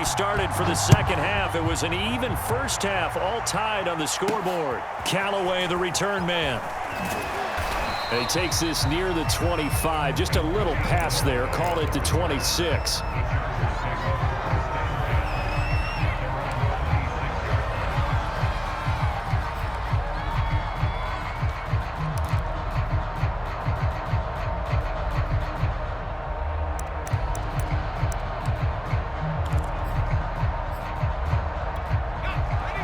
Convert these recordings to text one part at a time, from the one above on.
started for the second half. It was an even first half, all tied on the scoreboard. Callaway, the return man. And he takes this near the 25. Just a little pass there. Call it the 26.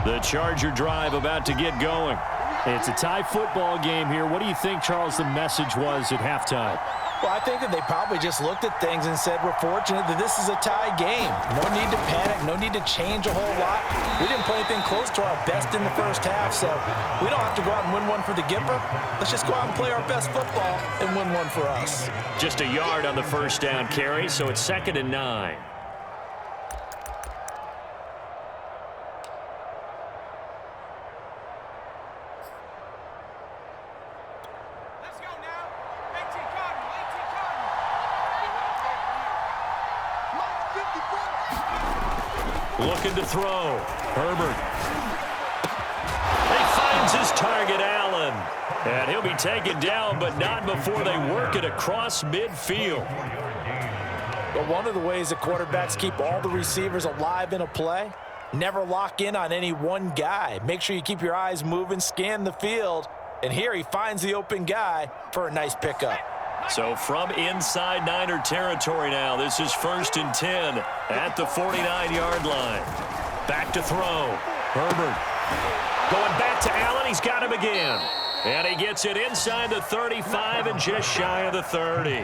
The Charger drive about to get going. It's a tie football game here. What do you think, Charles, the message was at halftime? Well, I think that they probably just looked at things and said, we're fortunate that this is a tie game. No need to panic, no need to change a whole lot. We didn't play anything close to our best in the first half, so we don't have to go out and win one for the Gipper. Let's just go out and play our best football and win one for us. Just a yard on the first down carry, so it's 2nd and 9. Looking to throw. Herbert. He finds his target, Allen. And he'll be taken down, but not before they work it across midfield. But one of the ways that quarterbacks keep all the receivers alive in a play, never lock in on any one guy. Make sure you keep your eyes moving, scan the field. And here he finds the open guy for a nice pickup. So from inside Niner territory now, this is 1st and 10 at the 49-yard line. Back to throw. Herbert going back to Allen. He's got him again. And he gets it inside the 35 and just shy of the 30.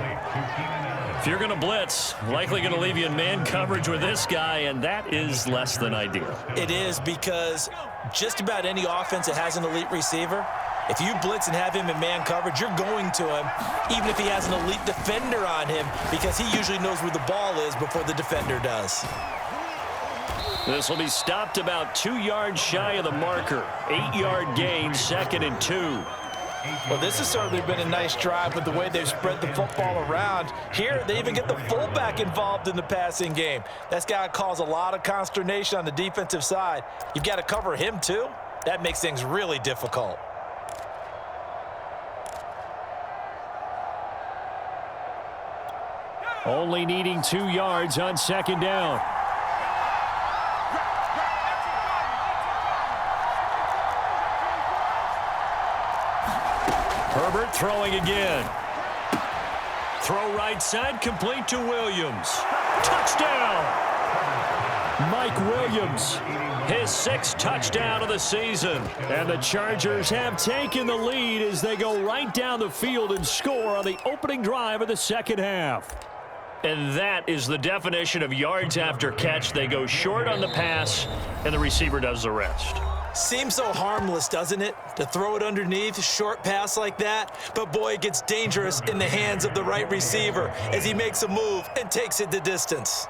If you're going to blitz, likely going to leave you in man coverage with this guy, and that is less than ideal. It is, because just about any offense that has an elite receiver, if you blitz and have him in man coverage, you're going to him, even if he has an elite defender on him, because he usually knows where the ball is before the defender does. This will be stopped about 2 yards shy of the marker. 8-yard gain, 2nd and 2. Well, this has certainly been a nice drive with the way they've spread the football around. Here, they even get the fullback involved in the passing game. That's got to cause a lot of consternation on the defensive side. You've got to cover him, too. That makes things really difficult. Only needing 2 yards on 2nd down. Herbert throwing again. Throw right side, complete to Williams. Touchdown! Mike Williams, his 6th touchdown of the season. And the Chargers have taken the lead as they go right down the field and score on the opening drive of the second half. And that is the definition of yards after catch. They go short on the pass, and the receiver does the rest. Seems so harmless, doesn't it, to throw it underneath, short pass like that? But, boy, it gets dangerous in the hands of the right receiver as he makes a move and takes it the distance.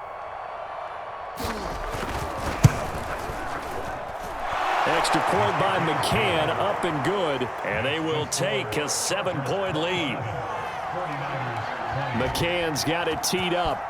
Extra point by McCann, up and good, and they will take a 7-point lead. McCann's got it teed up.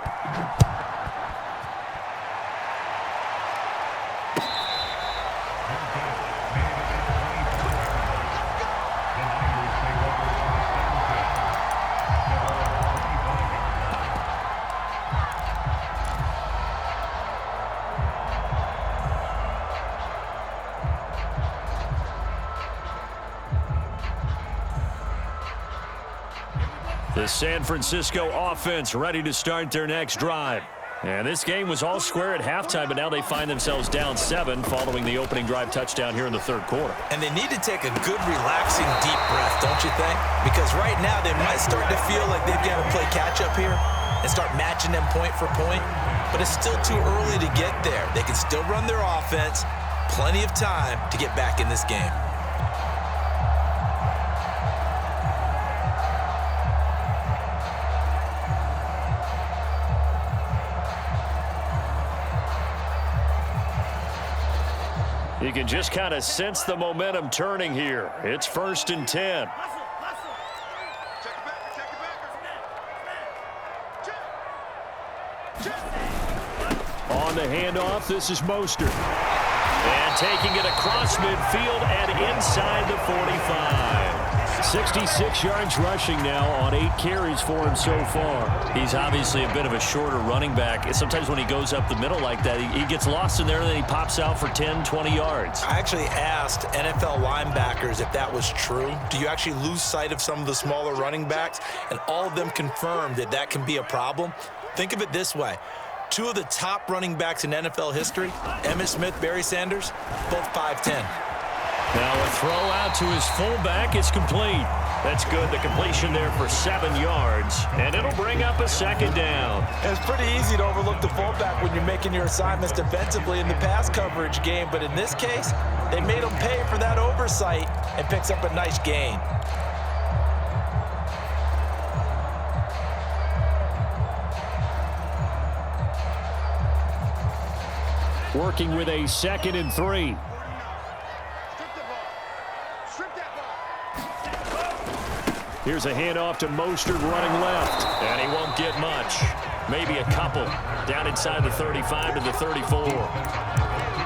The San Francisco offense ready to start their next drive. And this game was all square at halftime, but now they find themselves down 7 following the opening drive touchdown here in the 3rd quarter. And they need to take a good, relaxing, deep breath, don't you think? Because right now they might start to feel like they've got to play catch-up here and start matching them point for point. But it's still too early to get there. They can still run their offense. Plenty of time to get back in this game. You can just kind of sense the momentum turning here. It's 1st and 10. On the handoff, this is Mostert. And taking it across midfield and inside the 45. 66 yards rushing now on 8 carries for him so far. He's obviously a bit of a shorter running back. Sometimes when he goes up the middle like that, he gets lost in there and then he pops out for 10, 20 yards. I actually asked NFL linebackers if that was true. Do you actually lose sight of some of the smaller running backs? And all of them confirmed that that can be a problem. Think of it this way. 2 of the top running backs in NFL history, Emmitt Smith, Barry Sanders, both 5'10". Now a throw out to his fullback is complete. That's good. The completion there for 7 yards, and it'll bring up a second down. It's pretty easy to overlook the fullback when you're making your assignments defensively in the pass coverage game, but in this case, they made him pay for that oversight and picks up a nice gain. Working with a 2nd and 3. Here's a handoff to Mostert running left. And he won't get much. Maybe a couple. Down inside the 35 to the 34.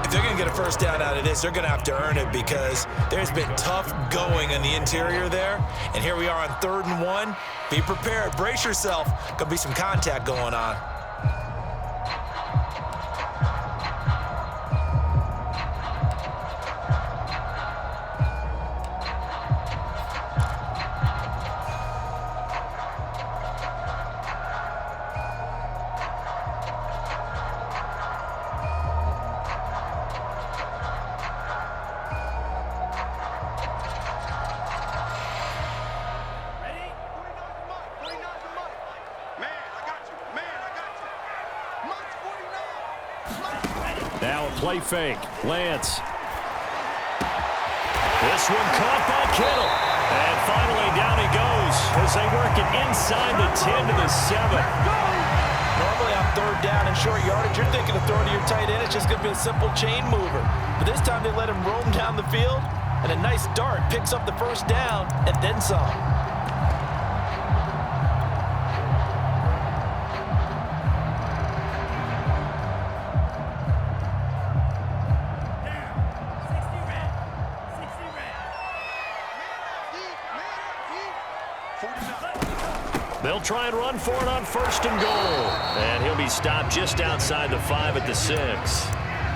If they're going to get a first down out of this, they're going to have to earn it because there's been tough going in the interior there. And here we are on 3rd and 1. Be prepared. Brace yourself. Going to be some contact going on. Now a play fake. Lance. This one caught by Kittle. And finally down he goes as they work it inside the 10 to the 7. Normally on 3rd down and short yardage, you're thinking of throwing to your tight end. It's just going to be a simple chain mover. But this time they let him roam down the field, and a nice dart picks up the first down and then some. They'll try and run for it on 1st and goal. And he'll be stopped just outside the 5 at the 6.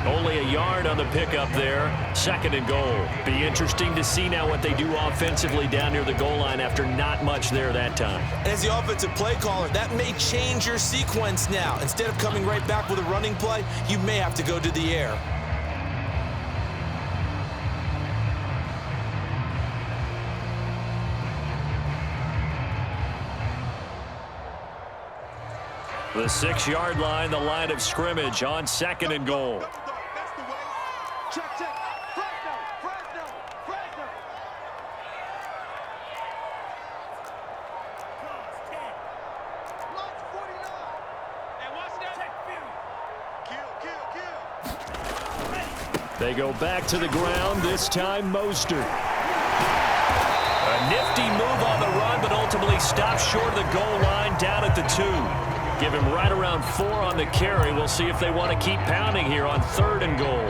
Only a yard on the pickup there. 2nd and goal. Be interesting to see now what they do offensively down near the goal line after not much there that time. As the offensive play caller, that may change your sequence now. Instead of coming right back with a running play, you may have to go to the air. The 6-yard line, the line of scrimmage on 2nd and goal. They go back to the ground, this time Mostert. A nifty move on the run, but ultimately stopped short of the goal line down at the 2. Give him right around 4 on the carry. We'll see if they want to keep pounding here on 3rd and goal.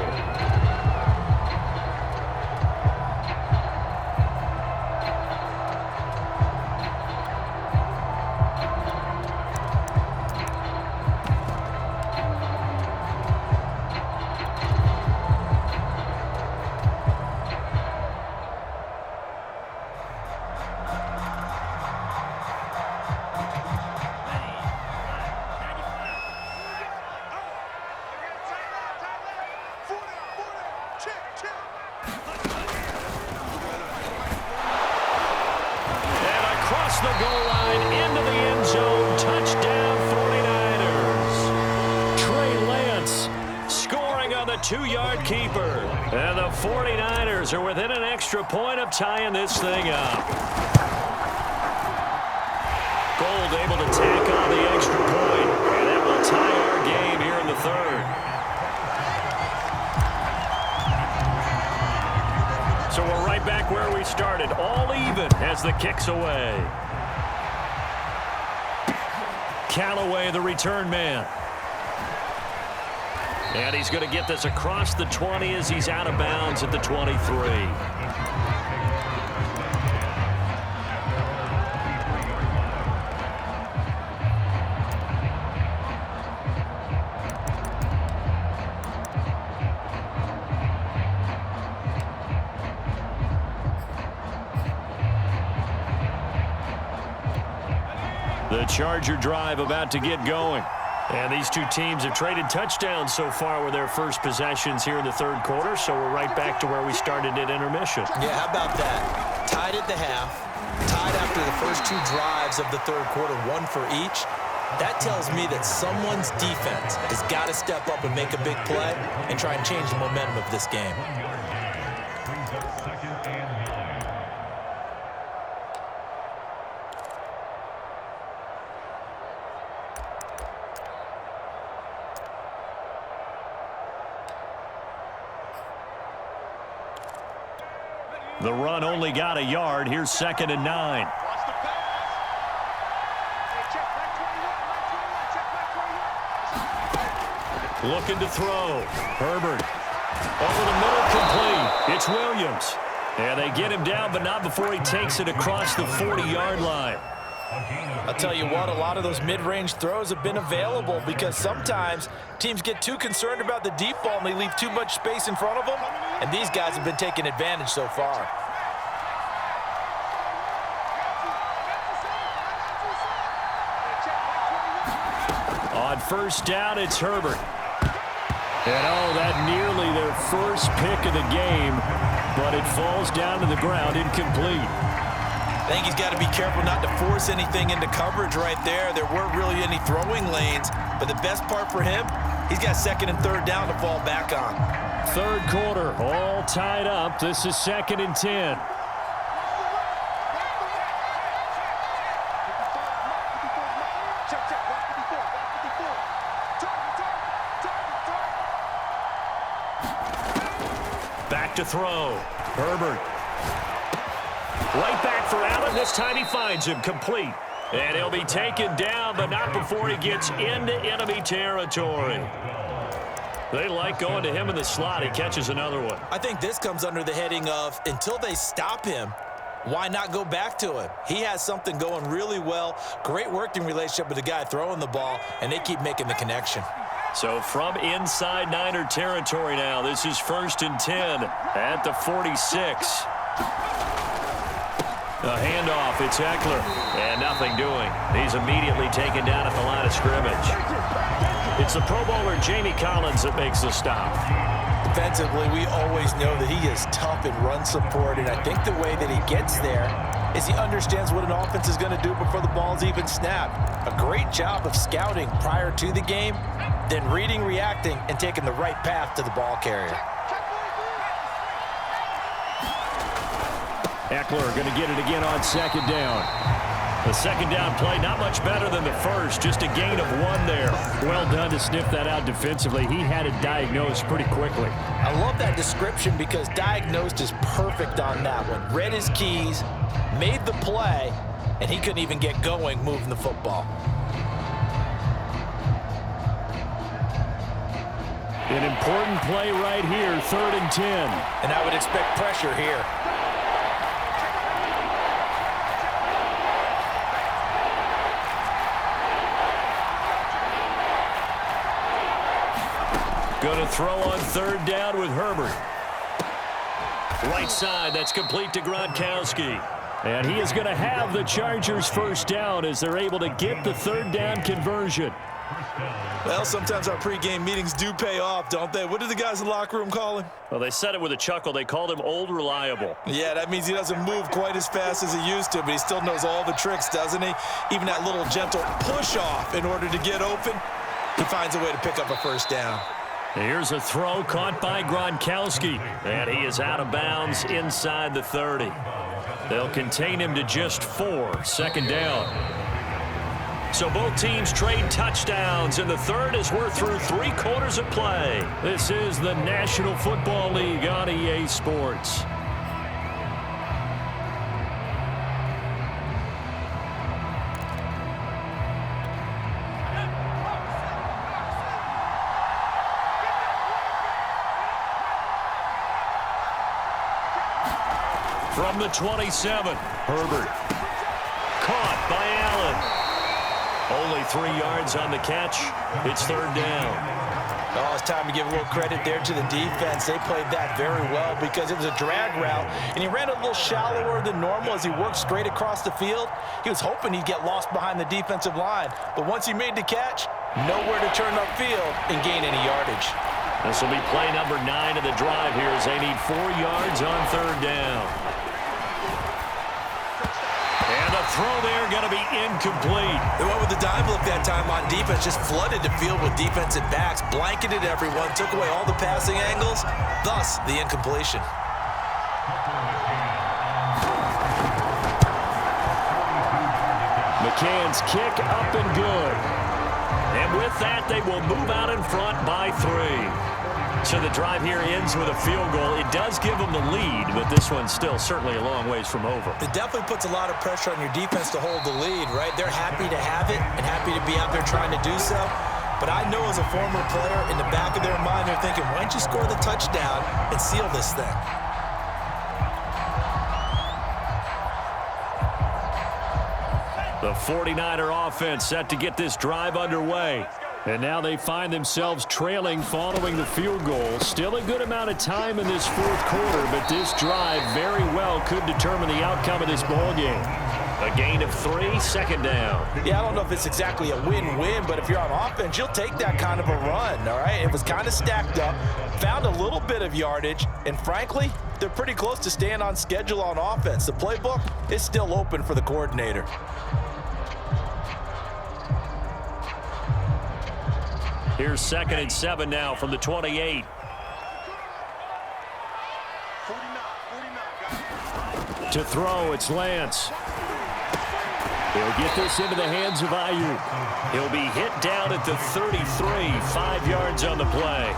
The goal line into the end zone. Touchdown 49ers. Trey Lance scoring on the 2-yard keeper. And the 49ers are within an extra point of tying this thing up. Gold able to tack on the extra point. And that will tie our game here in the 3rd. So we're right back where we started. All even as the kick's away. Callaway, the return man. And he's going to get this across the 20 as he's out of bounds at the 23. The Charger drive about to get going. And these two teams have traded touchdowns so far with their first possessions here in the third quarter, so we're right back to where we started at intermission. Yeah, how about that? Tied at the half, tied after the first two drives of the third quarter, one for each. That tells me that someone's defense has got to step up and make a big play and try and change the momentum of this game. The run only got a yard. Here's 2nd and 9. Looking to throw. Herbert. Over the middle, complete. It's Williams. And they get him down, but not before he takes it across the 40-yard line. I'll tell you what, a lot of those mid-range throws have been available because sometimes teams get too concerned about the deep ball and they leave too much space in front of them, and these guys have been taking advantage so far. On first down, it's Herbert. And oh, that nearly their first pick of the game, but it falls down to the ground incomplete. I think he's got to be careful not to force anything into coverage right there. There weren't really any throwing lanes, but the best part for him, he's got 2nd and 3rd down to fall back on. Third quarter, all tied up. This is 2nd and 10. Back to throw. Herbert. Right back for Allen. This time he finds him complete. And he'll be taken down, but not before he gets into enemy territory. They like going to him in the slot. He catches another one. I think this comes under the heading of until they stop him, why not go back to him? He has something going really well. Great working relationship with the guy throwing the ball, and they keep making the connection. So from inside Niner territory now, this is 1st and 10 at the 46. A handoff, it's Eckler, and nothing doing. He's immediately taken down at the line of scrimmage. It's the Pro Bowler Jamie Collins that makes the stop. Defensively, we always know that he is tough in run support, and I think the way that he gets there is he understands what an offense is going to do before the ball's even snapped. A great job of scouting prior to the game, then reading, reacting, and taking the right path to the ball carrier. Eckler going to get it again on 2nd down. The 2nd down play, not much better than the first, just a gain of 1 there. Well done to sniff that out defensively. He had it diagnosed pretty quickly. I love that description because diagnosed is perfect on that one. Read his keys, made the play, and he couldn't even get going moving the football. An important play right here, 3rd and 10. And I would expect pressure here. Going to throw on 3rd down with Herbert. Right side, that's complete to Gronkowski. And he is going to have the Chargers first down as they're able to get the 3rd down conversion. Well, sometimes our pregame meetings do pay off, don't they? What did the guys in the locker room call him? Well, they said it with a chuckle. They called him Old Reliable. Yeah, that means he doesn't move quite as fast as he used to, but he still knows all the tricks, doesn't he? Even that little gentle push-off in order to get open, he finds a way to pick up a first down. Here's a throw caught by Gronkowski, and he is out of bounds inside the 30. They'll contain him to just 4, 2nd down. So both teams trade touchdowns in the third as we're through 3 quarters of play. This is the National Football League on EA Sports. From the 27, Herbert. Caught by Allen. Only 3 yards on the catch. It's third down. Oh, it's time to give a little credit there to the defense. They played that very well because it was a drag route, and he ran a little shallower than normal as he worked straight across the field. He was hoping he'd get lost behind the defensive line, but once he made the catch, nowhere to turn upfield and gain any yardage. This will be play number 9 of the drive here as they need 4 yards on third down. And the throw there going to be incomplete. They went with the dime look that time on defense, just flooded the field with defensive backs, blanketed everyone, took away all the passing angles, thus the incompletion. McCann's kick up and good. And with that, they will move out in front by 3. So the drive here ends with a field goal. It does give them the lead, but this one's still certainly a long ways from over. It definitely puts a lot of pressure on your defense to hold the lead, right? They're happy to have it and happy to be out there trying to do so. But I know as a former player, in the back of their mind, they're thinking, why don't you score the touchdown and seal this thing? The 49er offense set to get this drive underway. And now they find themselves trailing following the field goal. Still a good amount of time in this fourth quarter, but this drive very well could determine the outcome of this ball game. A gain of 3, second down. Yeah, I don't know if it's exactly a win-win, but if you're on offense, you'll take that kind of a run, all right? It was kind of stacked up, found a little bit of yardage, and frankly, they're pretty close to staying on schedule on offense. The playbook is still open for the coordinator. Here's 2nd and 7 now from the 28. To throw, it's Lance. He'll get this into the hands of Ayuk. He'll be hit down at the 33, 5 yards on the play.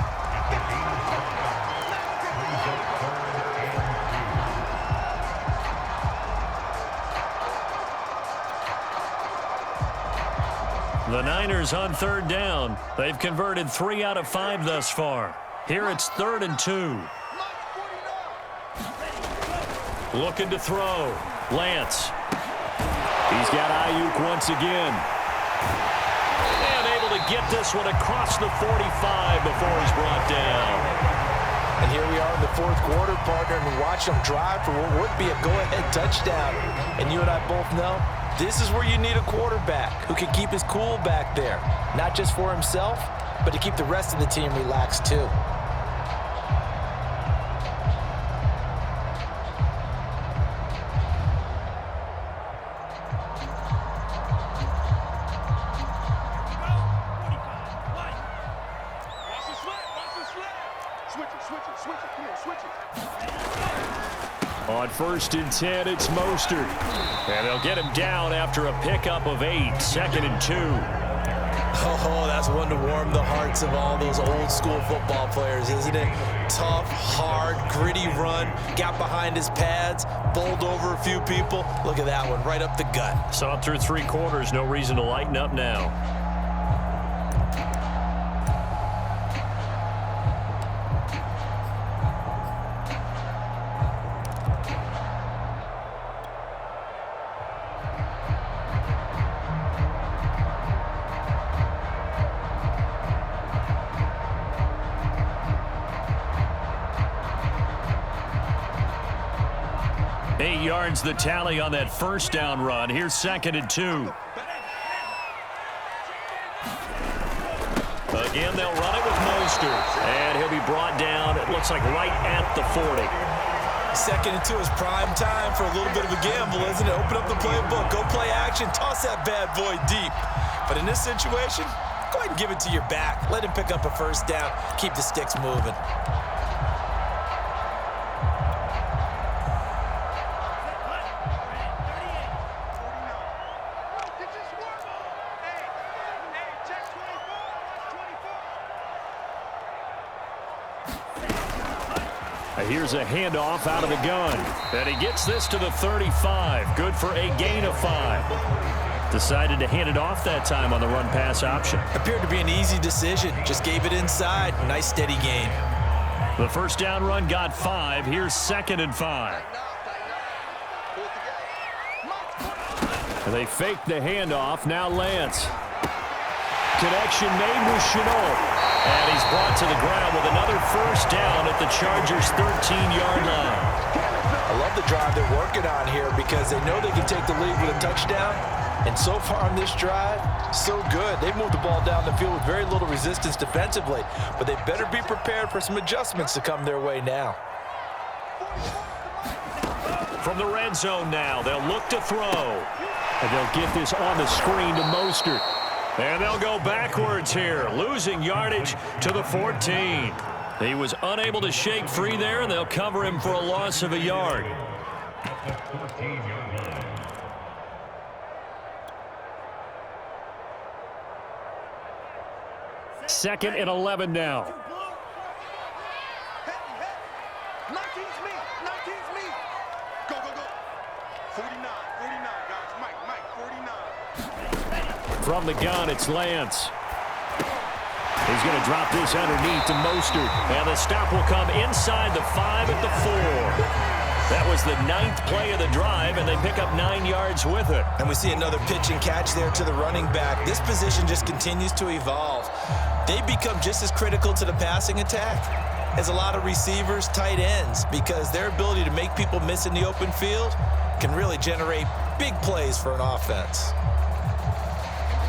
The Niners on third down. They've converted 3 out of 5 thus far. Here it's 3rd and 2. Looking to throw. Lance. He's got Ayuk once again. And able to get this one across the 45 before he's brought down. And here we are in the fourth quarter, partner, and we watch them drive for what would be a go-ahead touchdown. And you and I both know this is where you need a quarterback who can keep his cool back there, not just for himself, but to keep the rest of the team relaxed too. On 1st and 10, it's Mostert. And they'll get him down after a pickup of 8, 2nd and 2. Oh, that's one to warm the hearts of all those old school football players, isn't it? Tough, hard, gritty run, got behind his pads, bowled over a few people. Look at that one, right up the gut. Saw it through 3 quarters, no reason to lighten up now. Yards the tally on that first down run. Here's 2nd and 2. Again, they'll run it with Mostert. And he'll be brought down, it looks like right at the 40. 2nd and 2 is prime time for a little bit of a gamble, isn't it? Open up the playbook, go play action, toss that bad boy deep. But in this situation, go ahead and give it to your back. Let him pick up a first down, keep the sticks moving. Here's a handoff out of the gun. And he gets this to the 35. Good for a gain of 5. Decided to hand it off that time on the run-pass option. Appeared to be an easy decision. Just gave it inside. Nice steady gain. The first down run got 5. Here's 2nd and 5. And they fake the handoff. Now Lance. Connection made with Chenault. And he's brought to the ground with another first down at the Chargers' 13-yard line. I love the drive they're working on here because they know they can take the lead with a touchdown. And so far on this drive, so good. They moved the ball down the field with very little resistance defensively. But they better be prepared for some adjustments to come their way now. From the red zone now, they'll look to throw. And they'll get this on the screen to Mostert. And they'll go backwards here, losing yardage to the 14. He was unable to shake free there, and they'll cover him for a loss of a yard. Second and 11 now. 19's me. 19's me. Go, go, go. 49, guys. Mike, 49. From the gun, it's Lance. He's going to drop this underneath to Mostert. And the stop will come inside the 5 at the 4. That was the 9th play of the drive, and they pick up 9 yards with it. And we see another pitch and catch there to the running back. This position just continues to evolve. They become just as critical to the passing attack as a lot of receivers, tight ends, because their ability to make people miss in the open field can really generate big plays for an offense.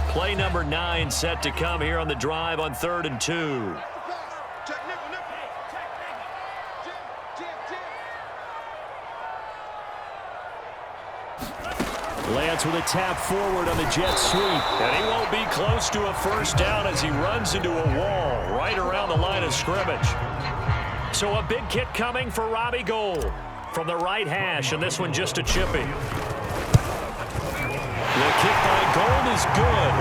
Play number 9 set to come here on the drive on 3rd and 2. Lance with a tap forward on the jet sweep. And he won't be close to a first down as he runs into a wall right around the line of scrimmage. So a big kick coming for Robbie Gould from the right hash, and this one just a chippy. The kick by Gould is good.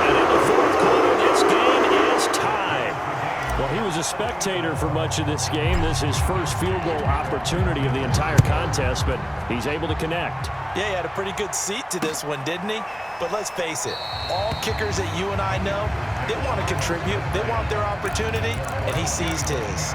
And in the 4th quarter, this game is tied. Well, he was a spectator for much of this game. This is his first field goal opportunity of the entire contest, but he's able to connect. Yeah, he had a pretty good seat to this one, didn't he? But let's face it, all kickers that you and I know, they want to contribute. They want their opportunity, and he seized his.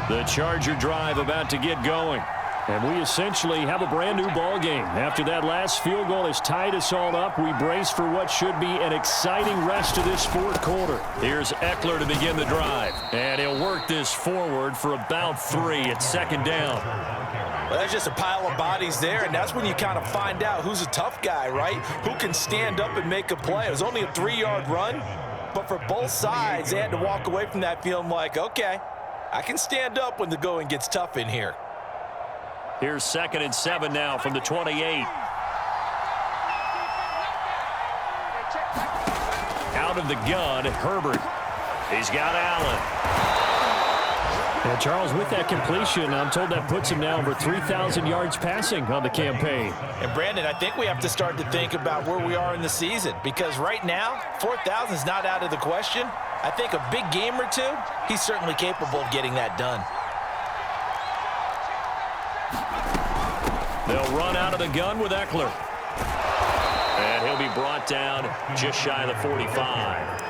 The Charger drive about to get going. And we essentially have a brand new ball game. After that last field goal has tied us all up, we brace for what should be an exciting rest of this 4th quarter. Here's Eckler to begin the drive. And he'll work this forward for about 3 at 2nd down. Well, that's just a pile of bodies there, and that's when you kind of find out who's a tough guy, right? Who can stand up and make a play. It was only a 3-yard run, but for both sides, they had to walk away from that feeling like, okay, I can stand up when the going gets tough in here. Here's 2nd and 7 now from the 28. Out of the gun, Herbert. He's got Allen. And Charles, with that completion, I'm told that puts him now over 3,000 yards passing on the campaign. And Brandon, I think we have to start to think about where we are in the season, because right now, 4,000 is not out of the question. I think a big game or two, he's certainly capable of getting that done. They'll run out of the gun with Eckler. And he'll be brought down just shy of the 45.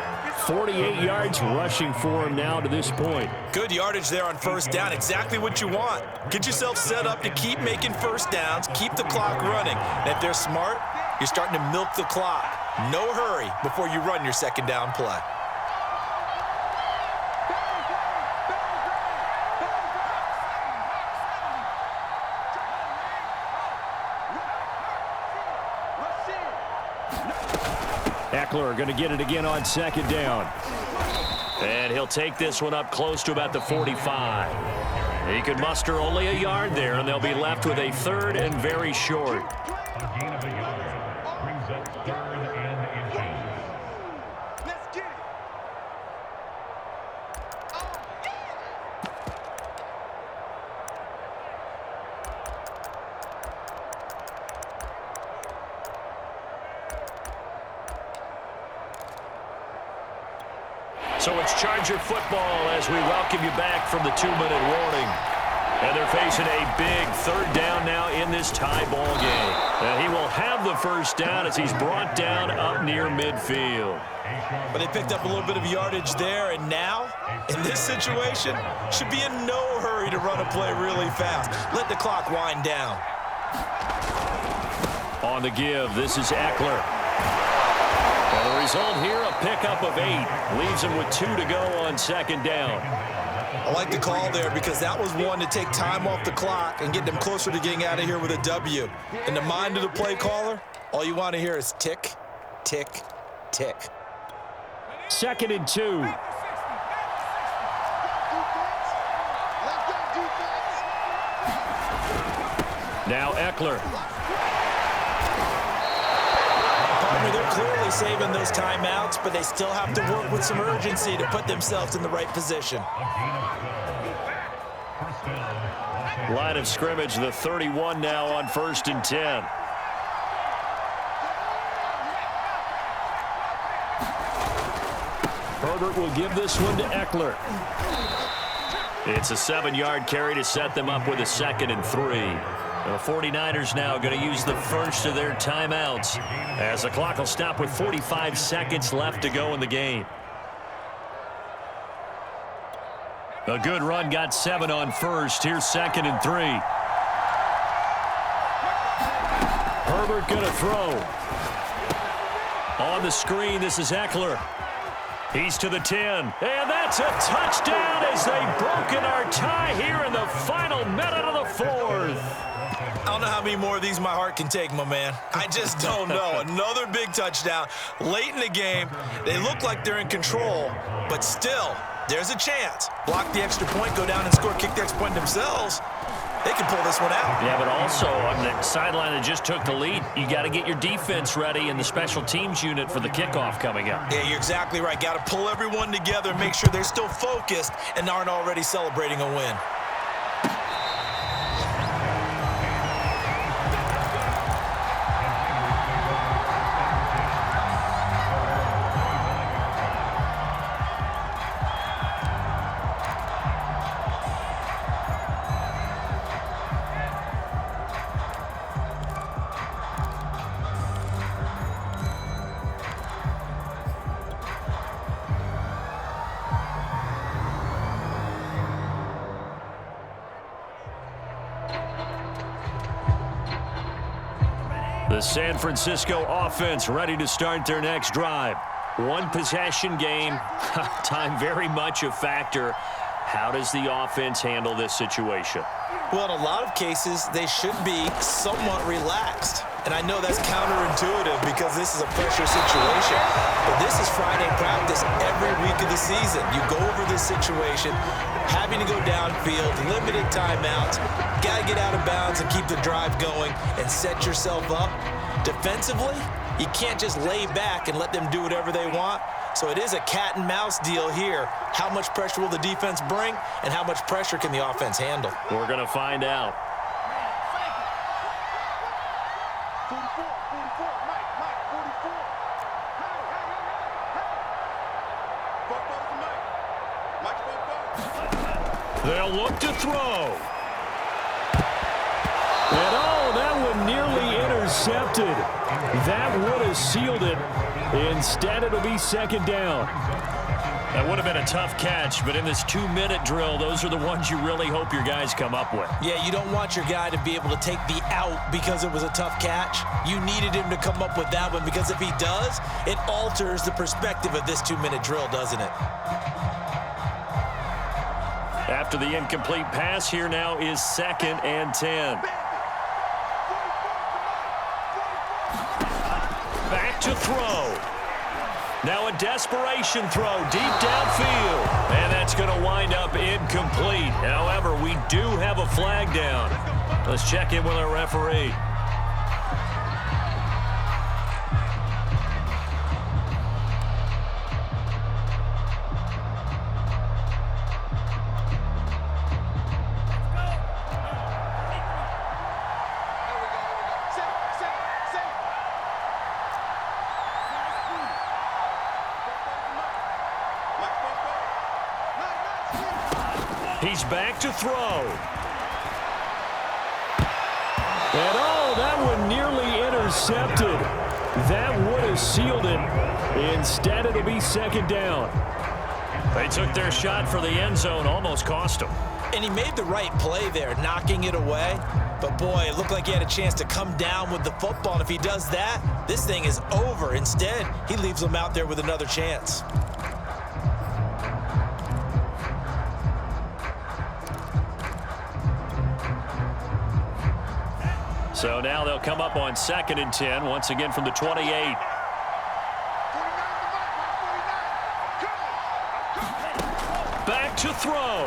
48 yards rushing for him now to this point. Good yardage there on first down. Exactly what you want. Get yourself set up to keep making first downs, keep the clock running. And if they're smart, you're starting to milk the clock. No hurry before you run your 2nd down play. Eckler going to get it again on 2nd down. And he'll take this one up close to about the 45. He could muster only a yard there, and they'll be left with a 3rd and very short. So it's Charger football as we welcome you back from the 2-minute warning. And they're facing a big third down now in this tie ball game. And he will have the first down as he's brought down up near midfield. But they picked up a little bit of yardage there, and now, in this situation, should be in no hurry to run a play really fast. Let the clock wind down. On the give, this is Eckler. And the result here, a pickup of 8. Leaves him with 2 to go on second down. I like the call there because that was one to take time off the clock and get them closer to getting out of here with a W. In the mind of the play caller, all you want to hear is tick, tick, tick. 2nd and 2. Now Eckler. Partner, they're clearly saving those timeouts, but they still have to work with some urgency to put themselves in the right position. Line of scrimmage, the 31 now on 1st and 10. Herbert will give this one to Eckler. It's a 7-yard carry to set them up with a 2nd and 3. The 49ers now going to use the first of their timeouts as the clock will stop with 45 seconds left to go in the game. A good run, got 7 on 1st. Here's 2nd and 3. Herbert going to throw. On the screen, this is Eckler. He's to the 10, and that's a touchdown as they've broken our tie here in the final minute of the 4th. I don't know how many more of these my heart can take, my man. I just don't know. Another big touchdown late in the game. They look like they're in control, but still, there's a chance. Block the extra point, go down and score, kick the extra point themselves. They can pull this one out. Yeah, but also on the sideline that just took the lead, you got to get your defense ready in the special teams unit for the kickoff coming up. Yeah, you're exactly right. Got to pull everyone together and make sure they're still focused and aren't already celebrating a win. The San Francisco offense ready to start their next drive. One possession game. Time very much a factor. How does the offense handle this situation? Well, in a lot of cases, they should be somewhat relaxed. And I know that's counterintuitive because this is a pressure situation. But this is Friday practice every week of the season. You go over this situation, having to go downfield, limited timeouts, got to get out of bounds and keep the drive going and set yourself up. Defensively, you can't just lay back and let them do whatever they want. So it is a cat and mouse deal here. How much pressure will the defense bring and how much pressure can the offense handle? We're going to find out. 44, 44, Mike, 44. Hey. They'll look to throw. And oh, that one nearly intercepted. That would have sealed it. Instead, it'll be 2nd down. That would have been a tough catch, but in this 2-minute drill, those are the ones you really hope your guys come up with. Yeah, you don't want your guy to be able to take the out because it was a tough catch. You needed him to come up with that one because if he does, it alters the perspective of this 2-minute drill, doesn't it? After the incomplete pass, here now is 2nd and 10. Back to throw. Now a desperation throw deep downfield. And that's going to wind up incomplete. However, we do have a flag down. Let's check in with our referee. He's back to throw. intercepted. That would have sealed it. Instead, it'll be second down. They took their shot for the end zone, almost cost them. And he made the right play there, knocking it away. But, boy, it looked like he had a chance to come down with the football. And if he does that, this thing is over. Instead, he leaves them out there with another chance. So now they'll come up on 2nd and 10, once again from the 28. Back to throw.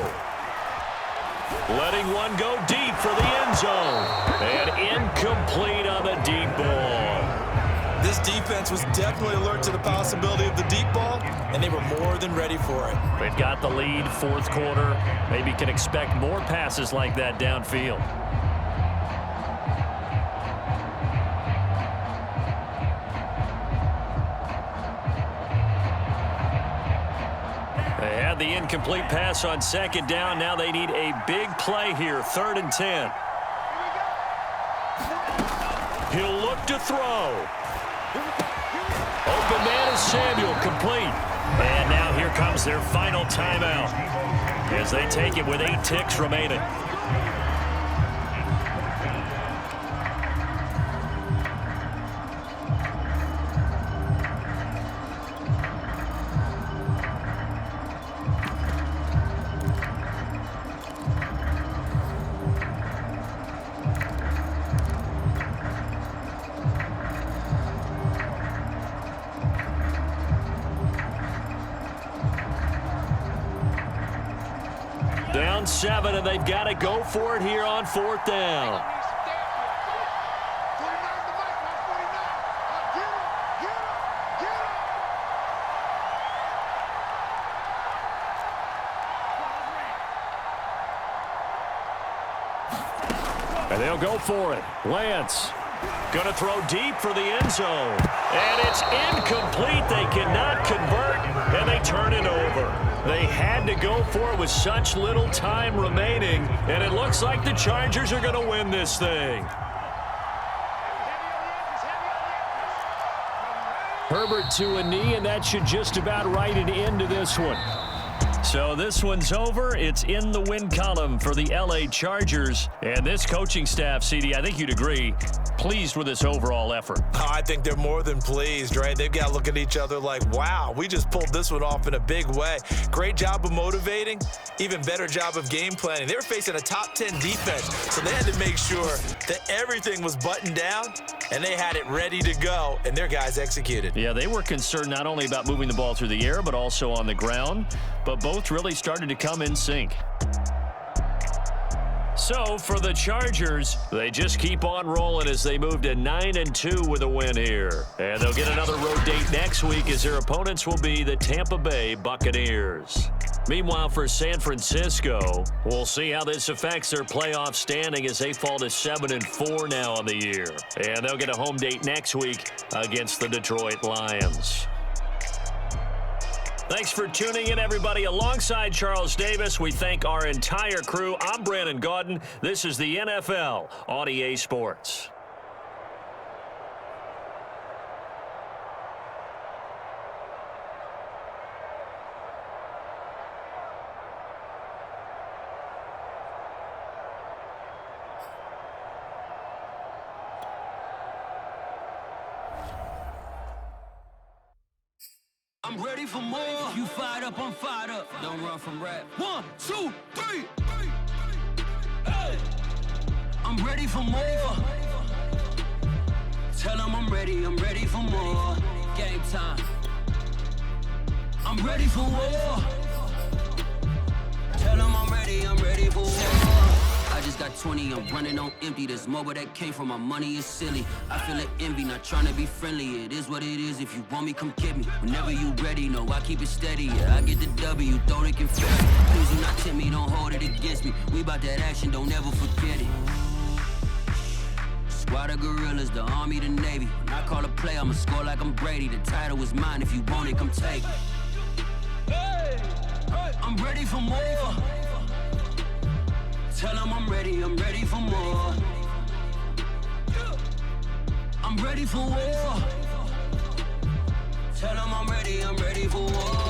Letting one go deep for the end zone. And incomplete on the deep ball. This defense was definitely alert to the possibility of the deep ball, and they were more than ready for it. They've got the lead, fourth quarter. Maybe can expect more passes like that downfield. They had the incomplete pass on 2nd down. Now they need a big play here, 3rd and 10. He'll look to throw. Open man is Samuel, complete. And now here comes their final timeout as they take it with 8 ticks remaining. Down 7, and they've got to go for it here on 4th down. And they'll go for it. Lance going to throw deep for the end zone. And it's incomplete. They cannot convert, and they turn it over. They had to go for it with such little time remaining, and it looks like the Chargers are going to win this thing. Herbert to a knee, and that should just about write it into this one. So this one's over. It's in the win column for the L.A. Chargers. And this coaching staff, CD, I think you'd agree, pleased with this overall effort. Oh, I think they're more than pleased, right? They've got to look at each other like, wow, we just pulled this one off in a big way. Great job of motivating, even better job of game planning. They were facing a top 10 defense, so they had to make sure that everything was buttoned down, and they had it ready to go, and their guys executed. Yeah, they were concerned not only about moving the ball through the air, but also on the ground, but both really started to come in sync. So for the Chargers, they just keep on rolling as they move to 9-2 with a win here. And they'll get another road date next week as their opponents will be the Tampa Bay Buccaneers. Meanwhile, for San Francisco, we'll see how this affects their playoff standing as they fall to 7-4 now on the year. And they'll get a home date next week against the Detroit Lions. Thanks for tuning in, everybody. Alongside Charles Davis, we thank our entire crew. I'm Brandon Gaudin. This is the NFL on EA Sports. I'm ready for more. If you fired up, I'm fired up. Don't run from rap. 1, 2, 3. Hey. I'm ready for more. Tell them I'm ready for more. Game time. I'm ready for war. Tell them I'm ready for war. I just got 20, I'm running on empty. This mobile that came from my money is silly. I feel it envy, not trying to be friendly. It is what it is, if you want me, come get me. Whenever you ready, no, I keep it steady. Yeah, I get the W, throw it confetti. Please do not tempt me, don't hold it against me. We bout that action, don't ever forget it. Squad of gorillas, the army, the navy. When I call a play, I'ma score like I'm Brady. The title is mine, if you want it, come take it. Hey, I'm ready for more. Tell them I'm ready for more. I'm ready for war. Tell them I'm ready for war.